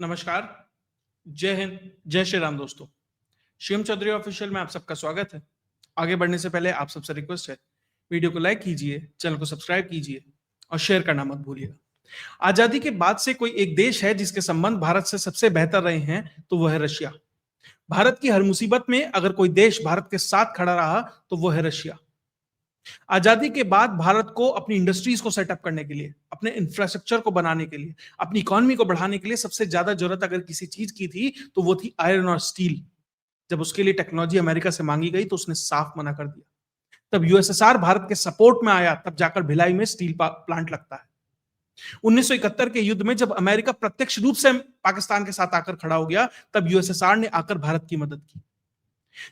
नमस्कार, जय हिंद, जय श्री राम दोस्तों। शिवम चौधरी ऑफिशियल में आप सबका स्वागत है। आगे बढ़ने से पहले आप सबसे रिक्वेस्ट है, वीडियो को लाइक कीजिए, चैनल को सब्सक्राइब कीजिए और शेयर करना मत भूलिएगा। आजादी के बाद से कोई एक देश है जिसके संबंध भारत से सबसे बेहतर रहे हैं, तो वो है रशिया। भारत की हर मुसीबत में अगर कोई देश भारत के साथ खड़ा रहा, तो वो है रशिया। आजादी के बाद भारत को अपनी इंडस्ट्रीज को सेटअप करने के लिए, अपने इंफ्रास्ट्रक्चर को बनाने के लिए, अपनी इकोनॉमी को बढ़ाने के लिए सबसे ज्यादा जरूरत अगर किसी चीज की थी, तो वो थी आयरन और स्टील। जब उसके लिए टेक्नोलॉजी अमेरिका से मांगी गई, तो उसने साफ मना कर दिया। तब यूएसएसआर भारत के सपोर्ट में आया, तब जाकर भिलाई में स्टील प्लांट लगता है। 1971 के युद्ध में जब अमेरिका प्रत्यक्ष रूप से पाकिस्तान के साथ आकर खड़ा हो गया, तब यूएसएसआर ने आकर भारत की मदद की।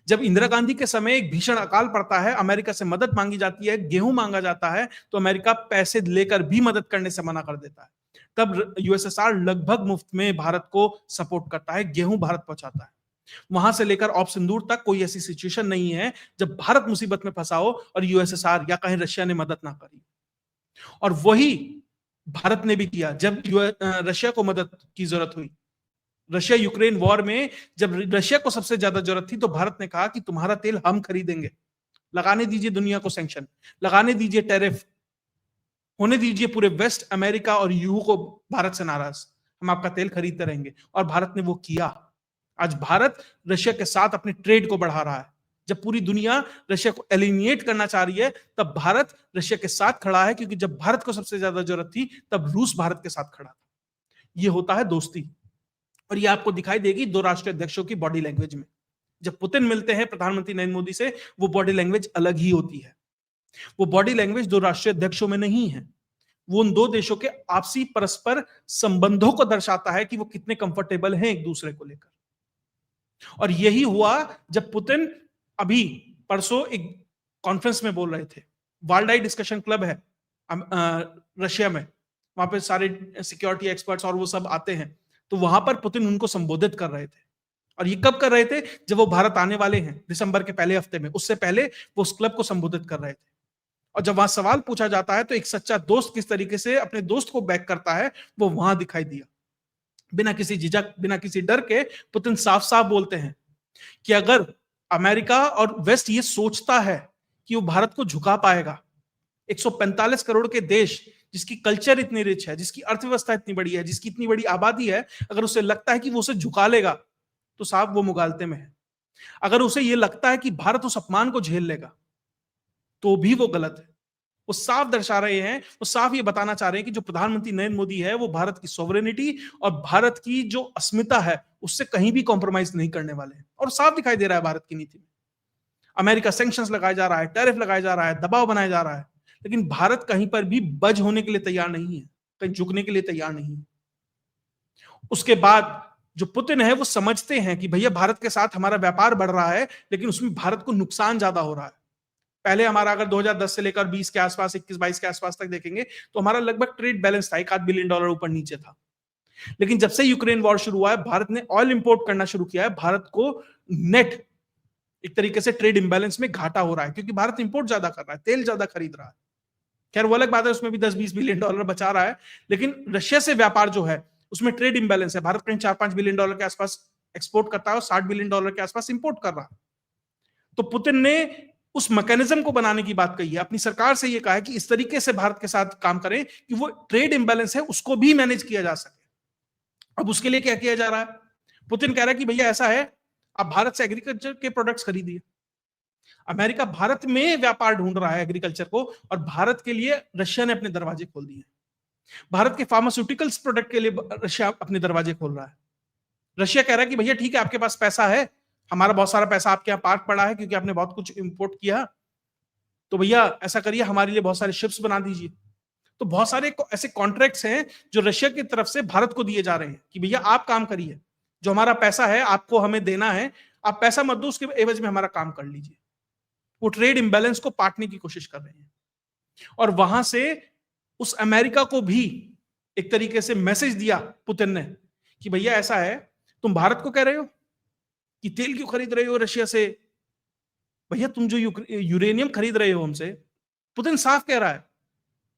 जब इंदिरा गांधी के समय एक भीषण अकाल पड़ता है, अमेरिका से मदद मांगी जाती है, गेहूं मांगा जाता है, तो अमेरिका पैसे लेकर भी मदद करने से मना कर देता है। तब यूएसएसआर लगभग मुफ्त में भारत को सपोर्ट करता है, गेहूं भारत पहुंचाता है। वहां से लेकर ऑप सिंदूर तक कोई ऐसी सिचुएशन नहीं है जब भारत मुसीबत में फंसा हो और यूएसएसआर या कहीं रशिया ने मदद ना करी। और वही भारत ने भी किया जब रशिया को मदद की जरूरत हुई। रशिया यूक्रेन वॉर में जब रशिया को सबसे ज्यादा जरूरत थी, तो भारत ने कहा कि तुम्हारा तेल हम खरीदेंगे, लगाने दीजिए दुनिया को सैंक्शन, लगाने दीजिए टैरिफ, होने दीजिए पूरे वेस्ट अमेरिका और यूयू को भारत से नाराज, हम आपका तेल खरीदते रहेंगे। और भारत ने वो किया। आज भारत रशिया के साथ अपने ट्रेड को बढ़ा रहा है। जब पूरी दुनिया रशिया को एलिमिनेट करना चाह रही है, तब भारत रशिया के साथ खड़ा है, क्योंकि जब भारत को सबसे ज्यादा जरूरत थी, तब रूस भारत के साथ खड़ा था। ये होता है दोस्ती। और ये आपको दिखाई देगी दो राष्ट्रीय अध्यक्षों की बॉडी लैंग्वेज में। जब पुतिन मिलते हैं प्रधानमंत्री नरेंद्र मोदी से, वो बॉडी लैंग्वेज अलग ही होती है। वो बॉडी लैंग्वेज दो राष्ट्रीय अध्यक्षों में नहीं है। वो उन दो देशों के आपसी परस्पर संबंधों को दर्शाता है कि वो कितने कंफर्टेबल हैं एक दूसरे को लेकर। और यही हुआ जब पुतिन अभी परसों एक कॉन्फ्रेंस में बोल रहे थे। वाल्डाई डिस्कशन क्लब है रशिया में, वहां पे सारे सिक्योरिटी एक्सपर्ट्स और वो सब आते हैं। तो वहां पर पुतिन उनको संबोधित कर रहे थे। और ये कब कर रहे थे? जब वो भारत आने वाले हैं दिसंबर के पहले हफ्ते में, उससे पहले वो उस क्लब को संबोधित कर रहे थे। और जब वहां सवाल पूछा जाता है, तो एक सच्चा दोस्त किस तरीके से अपने दोस्त को बैक करता है, वो वहां दिखाई दिया। बिना किसी झिझक, बिना किसी डर के पुतिन साफ साफ बोलते हैं कि अगर अमेरिका और वेस्ट ये सोचता है कि वो भारत को झुका पाएगा, 145 करोड़ के देश जिसकी कल्चर इतनी रिच है, जिसकी अर्थव्यवस्था इतनी बड़ी है, जिसकी इतनी बड़ी आबादी है, अगर उसे लगता है कि वो उसे झुका लेगा, तो साहब वो मुगालते में है। अगर उसे ये लगता है कि भारत उस अपमान को झेल लेगा, तो भी वो गलत है। वो साफ दर्शा रहे हैं, वो साफ ये बताना चाह रहे हैं कि जो प्रधानमंत्री नरेंद्र मोदी है, वो भारत की सोवरेनिटी और भारत की जो अस्मिता है, उससे कहीं भी कॉम्प्रोमाइज नहीं करने वाले हैं। और साफ दिखाई दे रहा है भारत की नीति में। अमेरिका सैंक्शंस लगाया जा रहा है, टैरिफ लगाया जा रहा है, दबाव बनाया जा रहा है, लेकिन भारत कहीं पर भी बज होने के लिए तैयार नहीं है, कहीं झुकने के लिए तैयार नहीं है। उसके बाद जो पुतिन है, वो समझते हैं कि भैया भारत के साथ हमारा व्यापार बढ़ रहा है, लेकिन उसमें भारत को नुकसान ज्यादा हो रहा है। पहले हमारा अगर 2010 से लेकर 20 के आसपास, 21-22 के आसपास तक देखेंगे, तो हमारा लगभग ट्रेड बैलेंस था, $1-8 बिलियन ऊपर नीचे था। लेकिन जब से यूक्रेन वॉर शुरू हुआ है, भारत ने ऑयल इंपोर्ट करना शुरू किया है। भारत को नेट एक तरीके से ट्रेड इंबैलेंस में घाटा हो रहा है, क्योंकि भारत इंपोर्ट ज्यादा कर रहा है, तेल ज्यादा खरीद रहा है। खैर वो अलग बात है, उसमें भी $10-20 बिलियन बचा रहा है। लेकिन रशिया से व्यापार जो है, उसमें ट्रेड इंबैलेंस है। भारत कहीं $4-5 बिलियन के आसपास एक्सपोर्ट करता है और $60 बिलियन के आसपास इंपोर्ट कर रहा है। तो पुतिन ने उस मैकेनिज्म को बनाने की बात कही है, अपनी सरकार से यह कहा है कि इस तरीके से भारत के साथ काम करें कि वो ट्रेड इंबैलेंस है उसको भी मैनेज किया जा सके। अब उसके लिए क्या किया जा रहा है? पुतिन कह रहा है कि भैया ऐसा है, आप भारत से एग्रीकल्चर के प्रोडक्ट्स खरीदिए। अमेरिका भारत में व्यापार ढूंढ रहा है एग्रीकल्चर को, और भारत के लिए रशिया ने अपने दरवाजे खोल दिए। भारत के फार्मास्यूटिकल्स प्रोडक्ट के लिए रशिया अपने दरवाजे खोल रहा है। रशिया कह रहा है कि भैया ठीक है, आपके पास पैसा है, हमारा बहुत सारा पैसा आपके यहाँ पार्क पड़ा है क्योंकि आपने बहुत कुछ इंपोर्ट किया, तो भैया ऐसा करिए, हमारे लिए बहुत सारे शिप्स बना दीजिए। तो बहुत सारे ऐसे कॉन्ट्रैक्ट्स हैं जो रशिया की तरफ से भारत को दिए जा रहे हैं कि भैया आप काम करिए, जो हमारा पैसा है आपको हमें देना है, आप पैसा मत दो, उसके एवज में हमारा काम कर लीजिए। वो ट्रेड इंबैलेंस को पाटने की कोशिश कर रहे हैं। और वहां से उस अमेरिका को भी एक तरीके से मैसेज दिया पुतिन ने कि भैया ऐसा है, तुम भारत को कह रहे हो कि तेल क्यों खरीद रहे हो रशिया से, भैया तुम जो यूरेनियम खरीद रहे हो हमसे, पुतिन साफ कह रहा है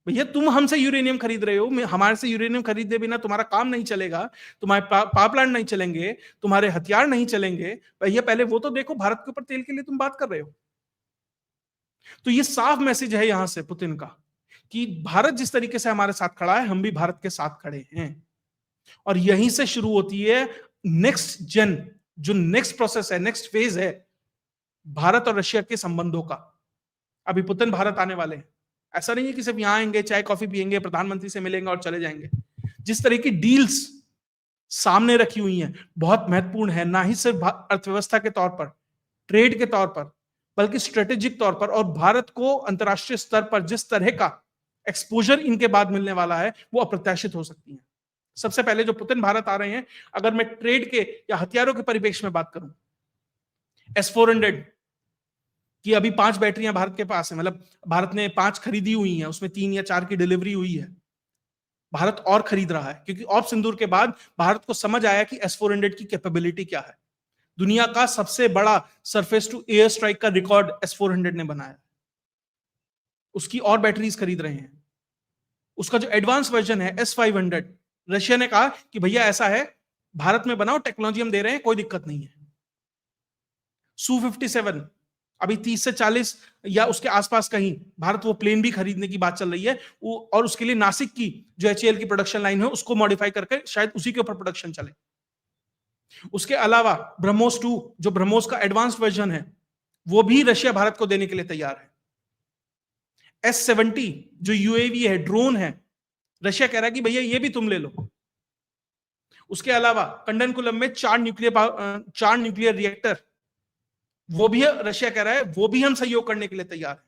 भैया तुम हमसे यूरेनियम खरीद रहे हो, हमारे से यूरेनियम खरीदे बिना तुम्हारा काम नहीं चलेगा, तुम्हारे पावर प्लांट नहीं चलेंगे, तुम्हारे हथियार नहीं चलेंगे। भैया पहले वो तो देखो, भारत के ऊपर तेल के लिए तुम बात कर रहे हो। तो ये साफ मैसेज है यहां से पुतिन का कि भारत जिस तरीके से हमारे साथ खड़ा है, हम भी भारत के साथ खड़े हैं। और यहीं से शुरू होती है नेक्स्ट जेन, जो नेक्स्ट प्रोसेस है, नेक्स्ट फेज है भारत और रशिया के संबंधों का। अभी पुतिन भारत आने वाले हैं, ऐसा नहीं है कि सिर्फ यहां आएंगे, चाय कॉफी पियेंगे, प्रधानमंत्री से मिलेंगे और चले जाएंगे। जिस तरह की डील्स सामने रखी हुई हैं बहुत महत्वपूर्ण है, ना ही सिर्फ अर्थव्यवस्था के तौर पर, ट्रेड के तौर पर, बल्कि स्ट्रेटेजिक तौर पर। और भारत को अंतरराष्ट्रीय स्तर पर जिस तरह का एक्सपोजर इनके बाद मिलने वाला है वो अप्रत्याशित हो सकती है। सबसे पहले जो पुतिन भारत आ रहे हैं, अगर मैं ट्रेड के या हथियारों के परिप्रेक्ष्य में बात करूं, S-400 की अभी 5 बैटरियां भारत के पास है, मतलब भारत ने 5 खरीदी हुई हैं, उसमें 3 या 4 की डिलीवरी हुई है। भारत और खरीद रहा है क्योंकि ऑप सिंदूर के बाद भारत को समझ आया कि S-400 की कैपेबिलिटी क्या है। दुनिया का सबसे बड़ा सरफेस टू एयर स्ट्राइक का रिकॉर्ड S-400 ने बनाया। उसकी और बैटरीज खरीद रहे हैं। उसका जो एडवांस वर्जन है S-500, रशिया ने कहा कि भैया ऐसा है, भारत में बनाओ, टेक्नोलॉजी हम दे रहे हैं, कोई दिक्कत नहीं है। Su-57 अभी 30 से 40 या उसके आसपास कहीं भारत वो प्लेन भी खरीदने की बात चल रही है, और उसके लिए नासिक की जो HAL की प्रोडक्शन लाइन है उसको मॉडिफाई करके शायद उसी के ऊपर प्रोडक्शन चले। उसके अलावा ब्रह्मोस 2 जो ब्रह्मोस का एडवांस वर्जन है, वो भी रशिया भारत को देने के लिए तैयार है। S-70 जो UAV है, ड्रोन है, रशिया कह रहा है कि भैया ये भी तुम ले लो। उसके अलावा कंडनकुलम में 4 न्यूक्लियर रिएक्टर, वो भी रशिया कह रहा है वो भी हम सहयोग करने के लिए तैयार है।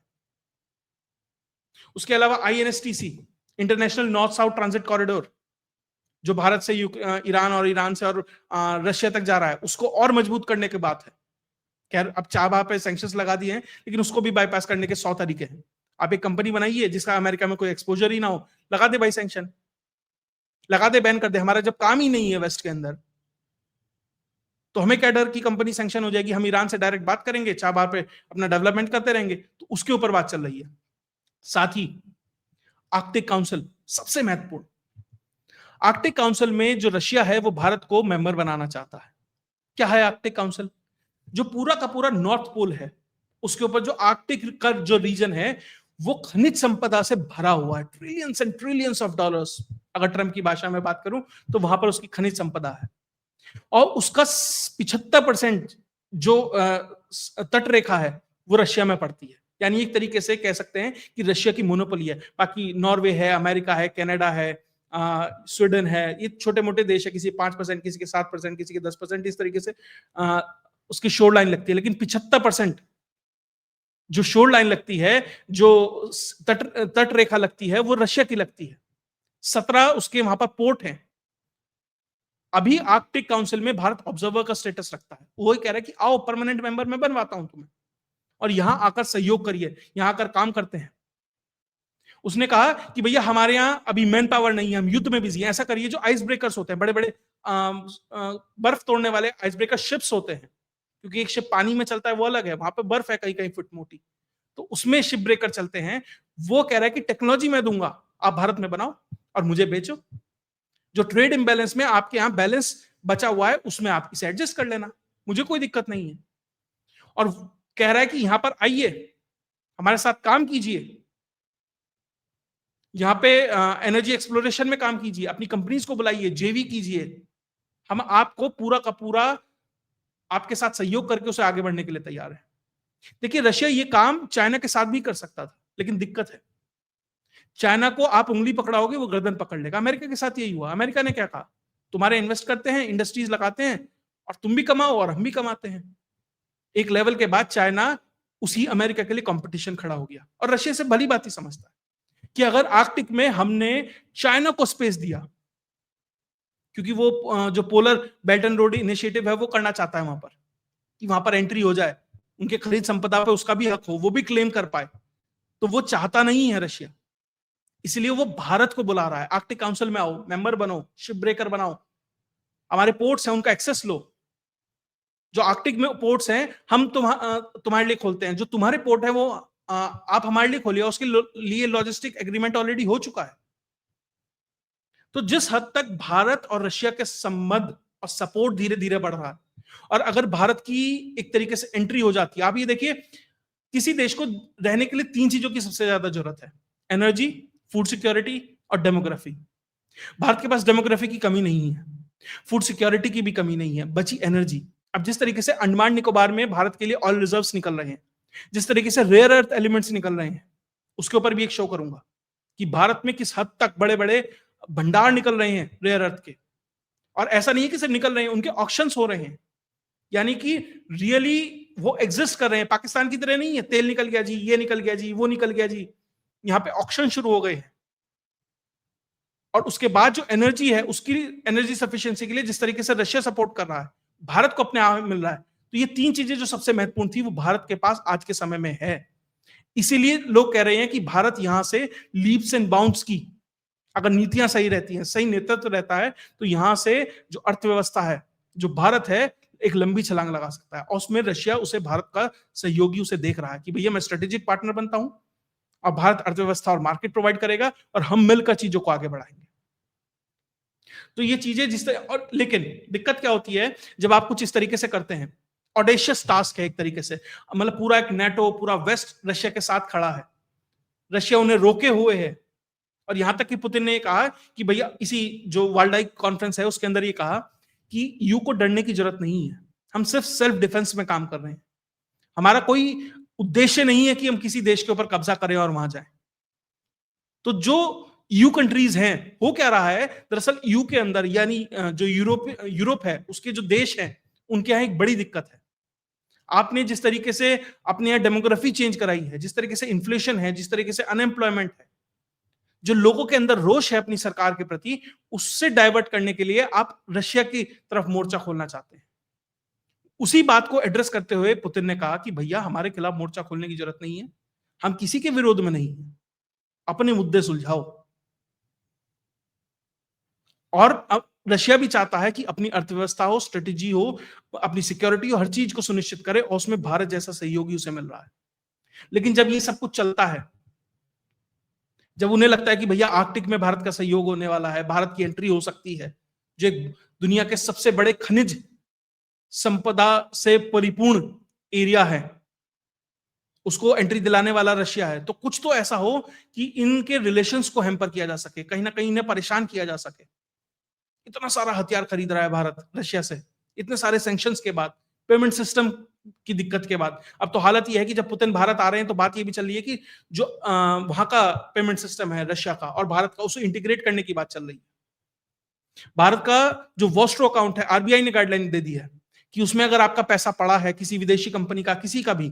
उसके अलावा INSTC, international north south transit corridor, जो भारत से ईरान और ईरान से और रशिया तक जा रहा है, उसको और मजबूत करने की बात है। खैर अब चाबा पे सैंक्शंस लगा दिए हैं, लेकिन उसको भी बाईपास करने के 100 तरीके हैं। आप एक कंपनी बनाइए जिसका अमेरिका में कोई एक्सपोजर ही ना हो, लगा दे भाई सैंक्शन, लगा दे, बैन कर दे। हमारा जब काम ही नहीं है वेस्ट के अंदर, तो हमें क्या डर की कंपनी सैंक्शन हो जाएगी। हम ईरान से डायरेक्ट बात करेंगे, चाबा पे अपना डेवलपमेंट करते रहेंगे। तो उसके ऊपर बात चल रही है। साथ ही आर्कटिक काउंसिल सबसे महत्वपूर्ण, आर्कटिक काउंसिल में जो रशिया है वो भारत को मेंबर बनाना चाहता है। क्या है आर्कटिक काउंसिल? जो पूरा का पूरा नॉर्थ पोल है, उसके ऊपर जो आर्कटिक का जो रीजन है वो खनिज संपदा से भरा हुआ है, trillions and trillions of dollars. अगर ट्रम्प की भाषा में बात करूं तो वहां पर उसकी खनिज संपदा है, और उसका 75% जो तट रेखा है वो रशिया में पड़ती है। यानी एक तरीके से कह सकते हैं कि रशिया की मोनोपोली है। बाकी नॉर्वे है, अमेरिका है, कनाडा है, स्वीडन है, ये छोटे मोटे देश है, किसी 5%, किसी के 7%, किसी के 10%, इस तरीके से उसकी शोर लाइन लगती है। लेकिन 75% जो शोर लाइन लगती है, जो तट रेखा लगती है, वो रशिया की लगती है। 17 उसके वहां पर पोर्ट हैं। अभी आर्कटिक काउंसिल में भारत ऑब्जर्वर का स्टेटस रखता है। वो कह रहा है कि आओ परमानेंट मेंबर मैं बनवाता हूं तुम्हें, और यहां आकर सहयोग करिए, यहां आकर काम करते हैं। उसने कहा कि भैया हमारे यहां अभी मैन पावर नहीं है, हम युद्ध में बिजी हैं। ऐसा करिए, जो आइस ब्रेकर्स होते हैं, बड़े बड़े बर्फ तोड़ने वाले आइस ब्रेकर शिप्स होते हैं, क्योंकि एक शिप पानी में चलता है वो अलग है, वहां पर बर्फ है कहीं कहीं फुट मोटी, तो उसमें शिप ब्रेकर चलते हैं। वो कह रहा है कि टेक्नोलॉजी मैं दूंगा, आप भारत में बनाओ और मुझे बेचो। जो ट्रेड इंबैलेंस में आपके यहां बैलेंस बचा हुआ है उसमें आप इसे एडजस्ट कर लेना, मुझे कोई दिक्कत नहीं है। और कह रहा है कि यहां पर आइए, हमारे साथ काम कीजिए, यहां पे एनर्जी एक्सप्लोरेशन में काम कीजिए, अपनी कंपनीज को बुलाइए, जेवी कीजिए, हम आपको पूरा का पूरा आपके साथ सहयोग करके उसे आगे बढ़ने के लिए तैयार है। देखिए रशिया ये काम चाइना के साथ भी कर सकता था, लेकिन दिक्कत है, चाइना को आप उंगली पकड़ाओगे वो गर्दन पकड़ लेगा। अमेरिका के साथ यही हुआ। अमेरिका ने क्या कहा, तुम्हारे इन्वेस्ट करते हैं, इंडस्ट्रीज लगाते हैं, और तुम भी कमाओ और हम भी कमाते हैं। एक लेवल के बाद चाइना उसी अमेरिका के लिए कंपटीशन खड़ा हो गया, और रशिया से भली बात ही समझता है कि अगर आर्कटिक में हमने चाइना को स्पेस दिया, क्योंकि वो जो polar belt and road initiative है वो करना चाहता है वहां पर, कि वहां पर एंट्री हो जाए, उनके खरीद संपदा पे उसका भी हक हो, वो भी क्लेम कर पाए, तो वो चाहता नहीं है रशिया। इसलिए वो भारत को बुला रहा है, आर्कटिक काउंसिल में आओ, मेंबर बनो, शिप ब्रेकर बनाओ, हमारे पोर्ट्स हैं उनका एक्सेस लो। जो आर्कटिक में पोर्ट्स हैं हम तुम्हारे लिए खोलते हैं, जो तुम्हारे पोर्ट है वो आप हमारे लिए खोलिए, उसके लिए लॉजिस्टिक एग्रीमेंट ऑलरेडी हो चुका है। तो जिस हद तक भारत और रशिया के संबंध और सपोर्ट धीरे धीरे बढ़ रहा है, और अगर भारत की एक तरीके से एंट्री हो जाती है, आप ये देखिए, किसी देश को रहने के लिए तीन चीजों की सबसे ज्यादा जरूरत है: एनर्जी, फूड सिक्योरिटी और डेमोग्राफी। भारत के पास डेमोग्राफी की कमी नहीं है, फूड सिक्योरिटी की भी कमी नहीं है, बची एनर्जी। अब जिस तरीके से अंडमान निकोबार में भारत के लिए ऑयल रिजर्व्स निकल रहे हैं, जिस तरीके से रेयर अर्थ एलिमेंट्स निकल रहे हैं, उसके ऊपर भी एक शो करूंगा कि भारत में किस हद तक बड़े बड़े भंडार निकल रहे हैं रेयर अर्थ के। और ऐसा नहीं है कि सिर्फ निकल रहे हैं, उनके ऑक्शंस हो रहे हैं, यानी कि रियली वो एग्जिस्ट कर रहे हैं। पाकिस्तान की तरह नहीं है तेल निकल गया जी, ये निकल गया जी, वो निकल गया जी। यहाँ पे ऑक्शन शुरू हो गए हैं। और उसके बाद जो एनर्जी है, उसकी एनर्जी सफिशिएंसी के लिए जिस तरीके से रशिया सपोर्ट कर रहा है, भारत को अपने आप मिल रहा है। तो ये तीन चीजें जो सबसे महत्वपूर्ण थी, वो भारत के पास आज के समय में है। इसीलिए लोग कह रहे हैं कि भारत यहां से लीप्स एंड बाउंड्स की, अगर नीतियां सही रहती हैं, सही नेतृत्व रहता है, तो यहां से जो अर्थव्यवस्था है, जो भारत है, एक लंबी छलांग लगा सकता है। और उसमें रशिया उसे भारत का सहयोगी उसे देख रहा है कि भैया मैं स्ट्रेटेजिक पार्टनर बनता हूं, और भारत अर्थव्यवस्था और मार्केट प्रोवाइड करेगा, और हम मिलकर चीजों को आगे बढ़ाएंगे। तो ये चीजें जिस तरह, और लेकिन दिक्कत क्या होती है जब आप कुछ इस तरीके से करते हैं, ऑडेशियस टास्क है एक तरीके से, मतलब पूरा एक नेटो, पूरा वेस्ट रशिया के साथ खड़ा है, रशिया उन्हें रोके हुए है। और यहां तक कि पुतिन ने कहा कि भैया, इसी जो वर्ल्ड हाइक कॉन्फ्रेंस है उसके अंदर ये कहा कि यू को डरने की जरूरत नहीं है, हम सिर्फ सेल्फ डिफेंस में काम कर रहे हैं, हमारा कोई उद्देश्य नहीं है कि हम किसी देश के ऊपर कब्जा करें और वहां जाएं। तो जो यू कंट्रीज हैं, हो क्या रहा है दरअसल, यू के अंदर यानी जो यूरोप है, उसके जो देश हैं, उनके यहां एक बड़ी दिक्कत है। आपने जिस तरीके से अपने यहां डेमोग्राफी चेंज कराई है, जिस तरीके से इन्फ्लेशन है, जिस तरीके से अनएम्प्लॉयमेंट है, जो लोगों के अंदर रोष है अपनी सरकार के प्रति, उससे डाइवर्ट करने के लिए आप रशिया की तरफ मोर्चा खोलना चाहते हैं। उसी बात को एड्रेस करते हुए पुतिन ने कहा कि भैया, हमारे खिलाफ मोर्चा खोलने की जरूरत नहीं है, हम किसी के विरोध में नहीं है, अपने मुद्दे सुलझाओ। और अब रशिया भी चाहता है कि अपनी अर्थव्यवस्था हो, स्ट्रेटेजी हो, अपनी सिक्योरिटी हो, हर चीज को सुनिश्चित करे, और उसमें भारत जैसा सहयोगी उसे मिल रहा है। लेकिन जब ये सब कुछ चलता है, जब उन्हें लगता है कि भैया आर्कटिक में भारत का सहयोग होने वाला है, भारत की एंट्री हो सकती है, जो एक दुनिया के सबसे बड़े खनिज संपदा से परिपूर्ण एरिया है, उसको एंट्री दिलाने वाला रशिया है, तो कुछ तो ऐसा हो कि इनके रिलेशंस को हैम्पर किया जा सके, कहीं ना कहीं इन्हें परेशान किया जा सके। इतना सारा हथियार खरीद रहा है भारत रशिया से, इतने सारे सैंक्शंस के बाद, पेमेंट सिस्टम की दिक्कत के बाद। अब तो हालत यह है कि जब पुतिन भारत आ रहे हैं, तो बात यह भी चल रही है कि जो वहां का पेमेंट सिस्टम है रशिया का और भारत का, उसे इंटीग्रेट करने की बात चल रही है। भारत का जो वॉस्ट्रो अकाउंट है, आरबीआई ने गाइडलाइन दे दी है कि उसमें अगर आपका पैसा पड़ा है, किसी विदेशी कंपनी का, किसी का भी,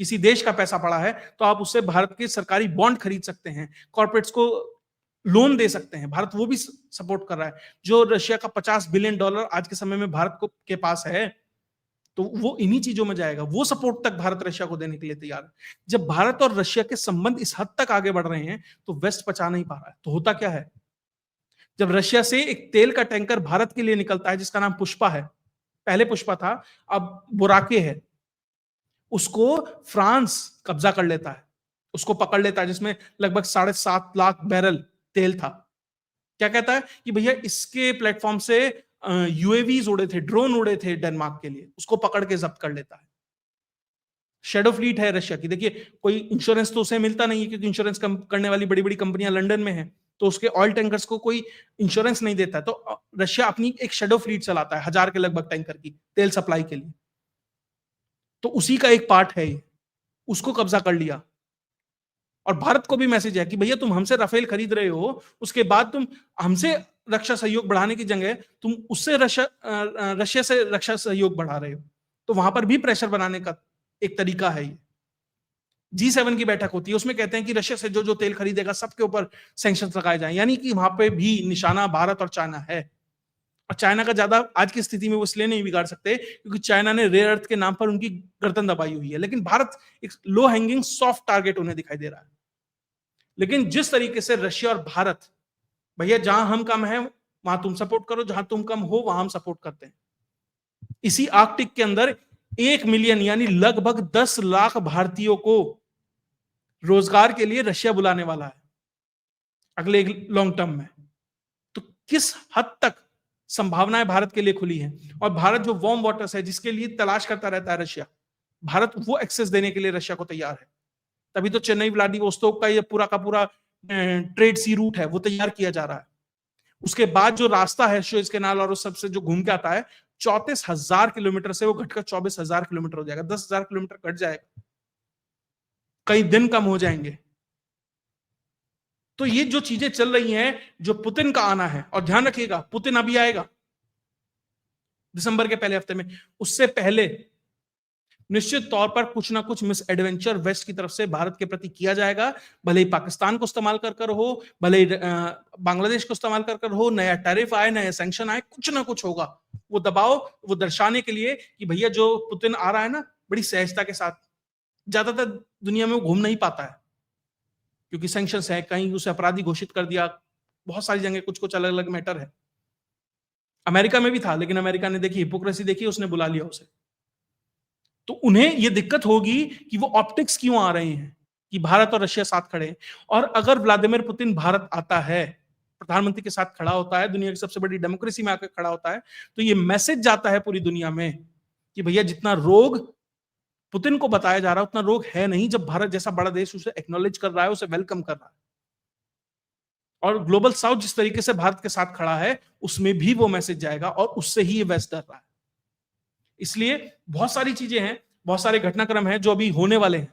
किसी देश का पैसा पड़ा है, तो आप उससे भारत के सरकारी बॉन्ड खरीद सकते हैं, कॉर्पोरेट्स को लोन दे सकते हैं। भारत वो भी सपोर्ट कर रहा है। जो रशिया का $50 बिलियन आज के समय में भारत को के पास है, तो वो इन्हीं चीजों में जाएगा। वो सपोर्ट तक भारत रशिया को देने के लिए तैयार है। जब भारत और रशिया के संबंध इस हद तक आगे बढ़ रहे हैं, तो वेस्ट पचा नहीं पा रहा है। तो होता क्या है, जब रशिया से एक तेल का टैंकर भारत के लिए निकलता है, जिसका नाम पुष्पा है, पहले पुष्पा था, अब बुराके है, उसको फ्रांस कब्जा कर लेता है, उसको पकड़ लेता है, जिसमें लगभग 7.5 लाख बैरल तेल था। क्या कहता है कि भैया, इसके प्लेटफॉर्म से यूएवीज उड़े थे, ड्रोन उड़े थे डेनमार्क के लिए, उसको पकड़ के जब्त कर लेता है। शेडो फ्लीट है रशिया की। देखिए, कोई इंश्योरेंस तो उसे मिलता नहीं है, क्योंकि इंश्योरेंस करने वाली बड़ी बड़ी कंपनियां लंदन में है, तो उसके ऑयल टैंकर्स को कोई इंश्योरेंस नहीं देता। तो रशिया अपनी एक शेडो फ्लीट चलाता है, 1000 के लगभग टैंकर की, तेल सप्लाई के लिए। तो उसी का एक पार्ट है ये, उसको कब्जा कर लिया। और भारत को भी मैसेज है कि भैया, तुम हमसे राफेल खरीद रहे हो, उसके बाद तुम हमसे रक्षा सहयोग बढ़ाने की जगह तुम उससे रशिया से रक्षा सहयोग बढ़ा रहे हो। तो वहां पर भी प्रेशर बनाने का एक तरीका है ये। G7 की बैठक होती है, उसमें कहते हैं कि रशिया से जो जो तेल खरीदेगा सबके ऊपर सैंक्शंस लगाए जाएं, यानी कि वहां पे भी निशाना भारत और चाइना है। और चाइना का ज्यादा आज की स्थिति में वो इसलिए नहीं बिगाड़ सकते क्योंकि चाइना ने रेयर अर्थ के नाम पर उनकी गर्दन दबाई हुई है, लेकिन भारत एक लो हैंगिंग सॉफ्ट टारगेट उन्हें दिखाई दे रहा है। लेकिन जिस तरीके से रशिया और भारत, भैया जहां हम कम है वहां तुम सपोर्ट करो, जहां तुम कम हो वहां हम सपोर्ट करते हैं। इसी आर्कटिक के अंदर 1 मिलियन यानी लगभग 10 लाख भारतीयों को रोजगार के लिए रशिया बुलाने वाला है अगले एक लॉन्ग टर्म में। तो किस हद तक संभावनाएं भारत के लिए खुली हैं, और भारत जो वार्म वाटर्स है जिसके लिए तलाश करता रहता है रशिया, भारत वो एक्सेस देने के लिए रशिया को तैयार है। तभी तो चेन्नई व्लादिवोस्तोक का ये पूरा का पूरा ट्रेड सी रूट है वो तैयार किया जा रहा है। उसके बाद जो रास्ता है सुएज कैनाल और उस सबसे जो घूम के आता है, 34,000 किलोमीटर से वो घटकर 24,000 किलोमीटर हो जाएगा, 10,000 किलोमीटर घट जाएगा, कई दिन कम हो जाएंगे। तो ये जो चीजें चल रही हैं, जो पुतिन का आना है, और ध्यान रखिएगा पुतिन अभी आएगा दिसंबर के पहले हफ्ते में, उससे पहले निश्चित तौर पर कुछ ना कुछ मिस एडवेंचर वेस्ट की तरफ से भारत के प्रति किया जाएगा, भले ही पाकिस्तान को इस्तेमाल कर कर हो, भले ही बांग्लादेश को इस्तेमाल कर कर हो, नया टैरिफ आए, नया सैंक्शन आए, कुछ ना कुछ होगा। वो दबाव, वो दर्शाने के लिए कि भैया जो पुतिन आ रहा है ना बड़ी सहजता के साथ, ज्यादातर दुनिया में वो घूम नहीं पाता है क्योंकि सैंक्शंस है, कहीं उसे अपराधी घोषित कर दिया, बहुत सारी जगह कुछ कुछ अलग अलग मैटर है। अमेरिका में भी था, लेकिन अमेरिका ने देखी हिपोक्रेसी देखी, उसने बुला लिया उसे। तो उन्हें यह दिक्कत होगी कि वो ऑप्टिक्स क्यों आ रहे हैं कि भारत और रशिया साथ खड़े हैं। और अगर व्लादिमीर पुतिन भारत आता है, प्रधानमंत्री के साथ खड़ा होता है, दुनिया की सबसे बड़ी डेमोक्रेसी में आकर खड़ा होता है, तो ये मैसेज जाता है पूरी दुनिया में कि भैया जितना रोग पुतिन को बताया जा रहा है उतना रोग है नहीं, जब भारत जैसा बड़ा देश उसे एक्नॉलेज कर रहा है, उसे वेलकम कर रहा है। और ग्लोबल साउथ जिस तरीके से भारत के साथ खड़ा है उसमें भी वो मैसेज जाएगा, और उससे ही ये वेस्ट डर रहा है। इसलिए बहुत सारी चीजें हैं, बहुत सारे घटनाक्रम हैं जो अभी होने वाले हैं,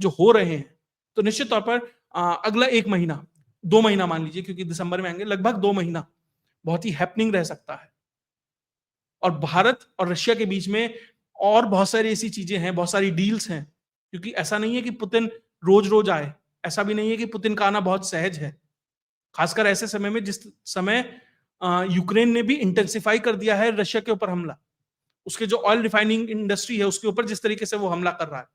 जो हो रहे हैं। तो निश्चित तौर पर अगला 1 महीना 2 महीना मान लीजिए, क्योंकि दिसंबर में आएंगे, लगभग 2 महीना बहुत ही हैपनिंग रह सकता है। और भारत और रशिया के बीच में और बहुत सारी ऐसी चीजें हैं, बहुत सारी डील्स हैं, क्योंकि ऐसा नहीं है कि पुतिन रोज रोज आए, ऐसा भी नहीं है कि पुतिन का आना बहुत सहज है, खासकर ऐसे समय में जिस समय यूक्रेन ने भी इंटेंसिफाई कर दिया है रशिया के ऊपर हमला, उसके जो ऑयल रिफाइनिंग इंडस्ट्री है उसके ऊपर जिस तरीके से वो हमला कर रहा है।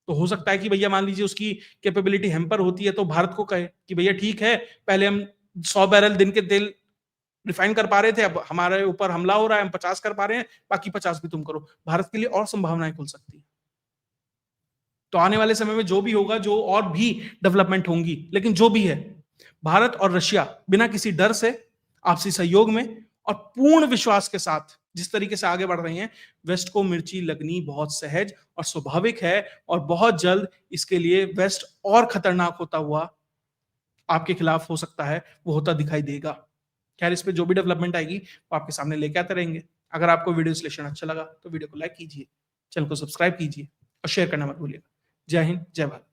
तो हो सकता है कि भैया मान लीजिए उसकी कैपेबिलिटी हैम्पर होती है तो भारत को कहे कि भैया ठीक है, पहले हम 100 बैरल दिन के तेल रिफाइन कर पा रहे थे, अब हमारे ऊपर हमला हो रहा है, हम 50 कर पा रहे हैं, बाकी 50 भी तुम करो। भारत के लिए और संभावनाएं खुल सकती है। तो आने वाले समय में जो भी होगा, जो और भी डेवलपमेंट होंगी, लेकिन जो भी है, भारत और रशिया बिना किसी डर से, आपसी सहयोग में और पूर्ण विश्वास के साथ जिस तरीके से आगे बढ़ रहे हैं, वेस्ट को मिर्ची लगनी बहुत सहज और स्वाभाविक है। और बहुत जल्द इसके लिए वेस्ट और खतरनाक होता हुआ आपके खिलाफ हो सकता है, वो होता दिखाई देगा। खैर, इस पे जो भी डेवलपमेंट आएगी वो आपके सामने लेके आते रहेंगे। अगर आपको वीडियो विश्लेषण अच्छा लगा तो वीडियो को लाइक कीजिए, चैनल को सब्सक्राइब कीजिए और शेयर करना मत भूलिएगा। जय हिंद, जय भारत।